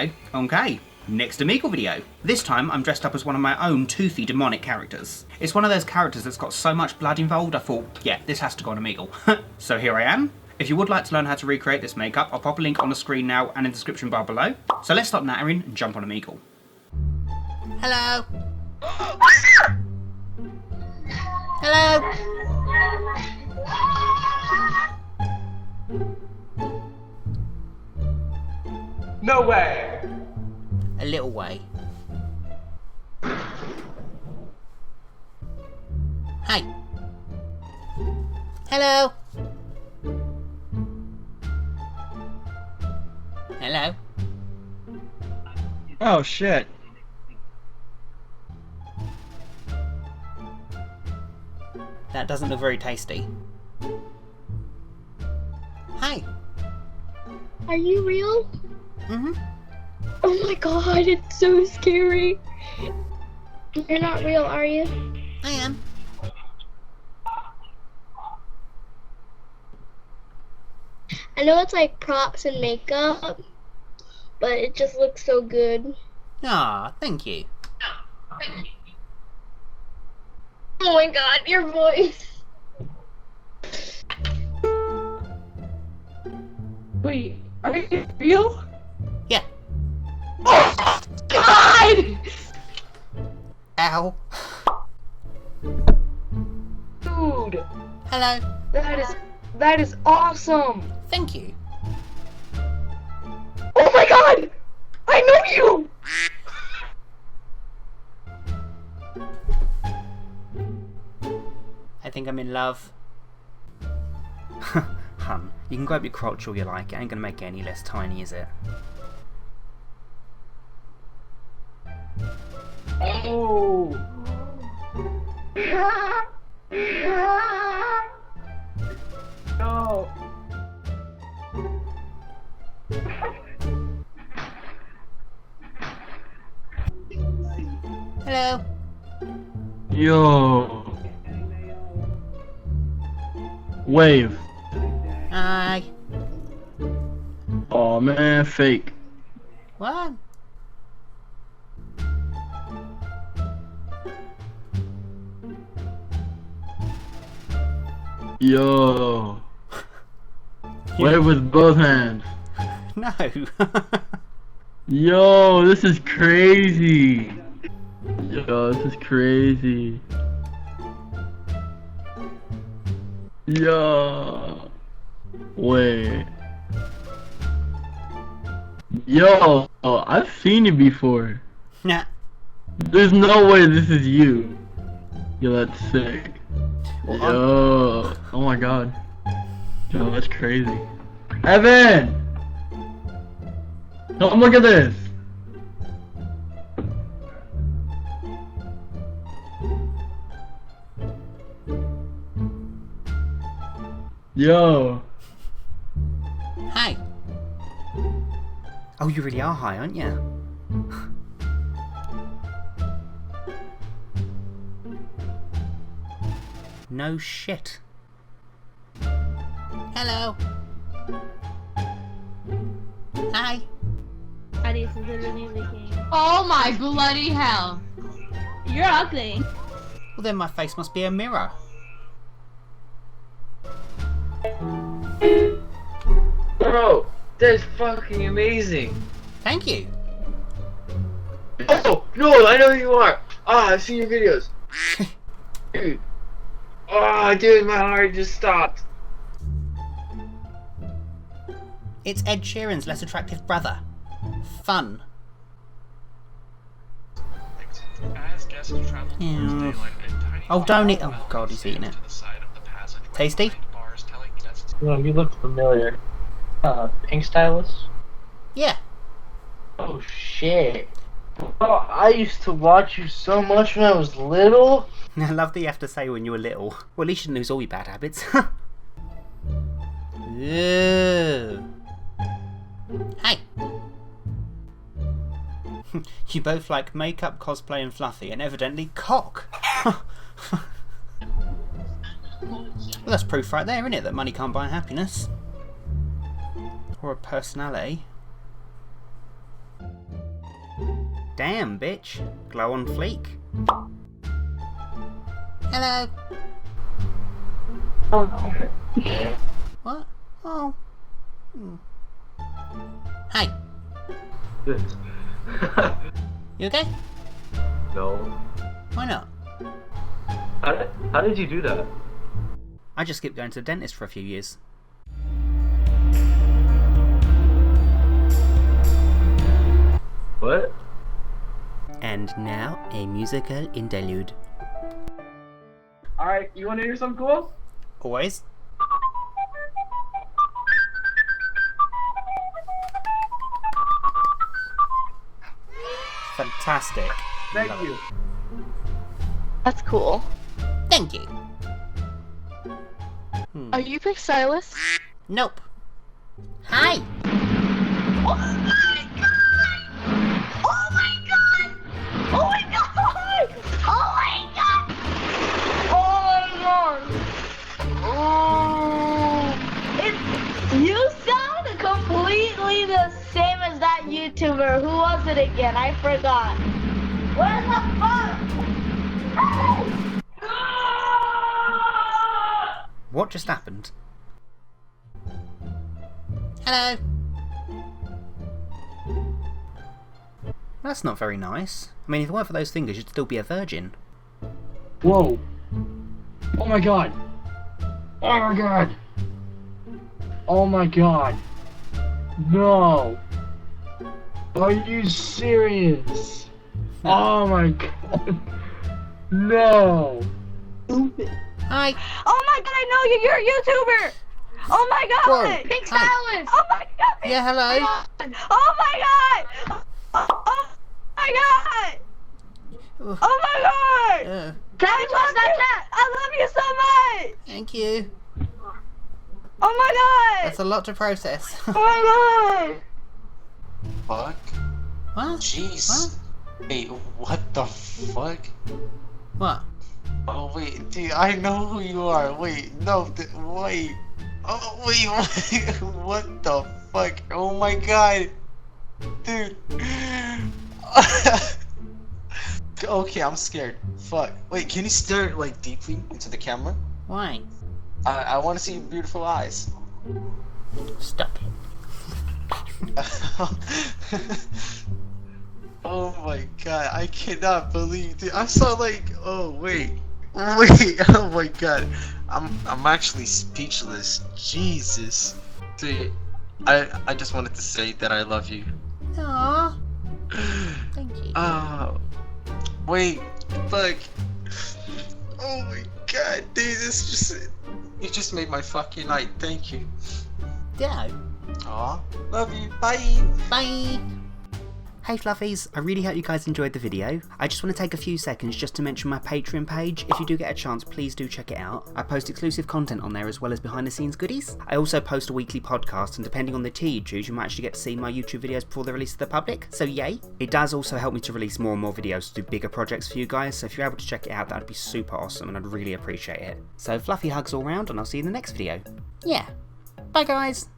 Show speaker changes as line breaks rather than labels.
Hello. Okay. Next Omegle video. This time I'm dressed up as one of my own toothy demonic characters. It's one of those characters that's got so much blood involved I thought, yeah, this has to go on Omegle. So here I am. If you would like to learn how to recreate this makeup, I'll pop a link on the screen now and in the description bar below. So let's stop nattering and jump on Omegle. Hello. Hello.
No way!
A little way. Hi. Hello. Hello.
Oh shit.
That doesn't look very tasty. Hi.
Are you real?
Mm-hmm.
Oh my god, it's so scary. You're not real, are you?
I am.
I know it's like props and makeup, but it just looks so good.
Ah, thank you.
Oh my god, your voice.
Wait, are you real?
Yeah.
Oh god!
Ow.
Dude,
Hello.
that is awesome!
Thank you.
Oh my god! I know you!
I think I'm in love. Hun, you can grab your crotch all you like, it ain't gonna make it any less tiny, is it?
Oh! No!
Hello.
Yo. Wave.
Hi.
Oh man, fake.
What?
Yo. Wave with both hands.
No.
Yo, this is crazy. Yo, this is crazy. Yo. Wait. Yo, I've seen you before.
Nah.
There's no way this is you. Yo, that's sick.
Well,
Yo. Oh my god. Yo, that's crazy. Evan! Come look at this! Yo!
Hi. Oh, you really are high, aren't you? No shit. Hello. Hi.
This is literally the king.
Oh my bloody hell!
You're ugly.
Well, then my face must be a mirror.
Bro, that's fucking amazing!
Thank you.
Oh, no, I know who you are! Ah, I've seen your videos! Dude. Oh, dude, my heart just stopped.
It's Ed Sheeran's less attractive brother. Fun. Yeah. Oh, don't eat. Oh god, he's eating it. Tasty?
No, you look familiar. Pinkstylist?
Yeah.
Oh shit. Oh, I used to watch you so much when I was little.
I love that you have to say when you were little. Well, at least you lose all your bad habits. Ew. Hi. You both like makeup, cosplay and fluffy, and evidently cock. Well, that's proof right there, isn't it, that money can't buy happiness. Or a personality. Damn, bitch. Glow on fleek. Hello.
Oh no.
What? Oh. Hi.
Good.
You okay?
No.
Why not?
How did you do that?
I just skipped going to the dentist for a few years.
What?
And now, a musical interlude.
Alright, you wanna hear something cool?
Always. Fantastic.
Thank
Love
you.
it.
That's cool.
Thank you.
Are you Pinkstylist?
Nope. Hi.
Oh my god! Oh my god! Oh my god! Oh my god! Oh my god! You sound completely the same as that YouTuber. Who was it again? I forgot. What the fuck?
What just happened? Hello. That's not very nice. I mean, if it weren't for those fingers, you'd still be a virgin.
Whoa. Oh my god. Oh my god. Oh my god. No. Are you serious? Oh my god. No.
Hi.
Oh my god, I know you! You're a YouTuber! Oh my god!
Whoa.
Pinkstylist! Oh my god!
Yeah, hello.
Oh my god! Oh my god! Oh my god! Tell me what's that? I love you so much!
Thank you.
Oh my god!
That's a lot to process.
Oh my god!
Fuck?
What?
Jeez. Wait, what the fuck?
What?
Oh wait, dude, I know who you are. Wait, no, wait. Oh wait, wait, what the fuck? Oh my god, dude. Okay, I'm scared. Fuck. Wait, can you stare like deeply into the camera?
Why?
I want to see your beautiful eyes.
Stop it.
Oh my god, I cannot believe, dude. I saw like, oh wait, oh my god, I'm actually speechless. Jesus, dude, I just wanted to say that I love you.
Aww. Thank you.
Wait, fuck. Oh my god, dude, you just made my fucking night. Thank you.
Yeah.
Aw, love you. Bye.
Bye! Hey Fluffies, I really hope you guys enjoyed the video. I just want to take a few seconds just to mention my Patreon page. If you do get a chance, please do check it out. I post exclusive content on there as well as behind the scenes goodies. I also post a weekly podcast, and depending on the tier you choose, you might actually get to see my YouTube videos before they're released to the public, so yay! It does also help me to release more and more videos to do bigger projects for you guys, so if you're able to check it out, that'd be super awesome and I'd really appreciate it. So fluffy hugs all round, and I'll see you in the next video. Yeah. Bye guys!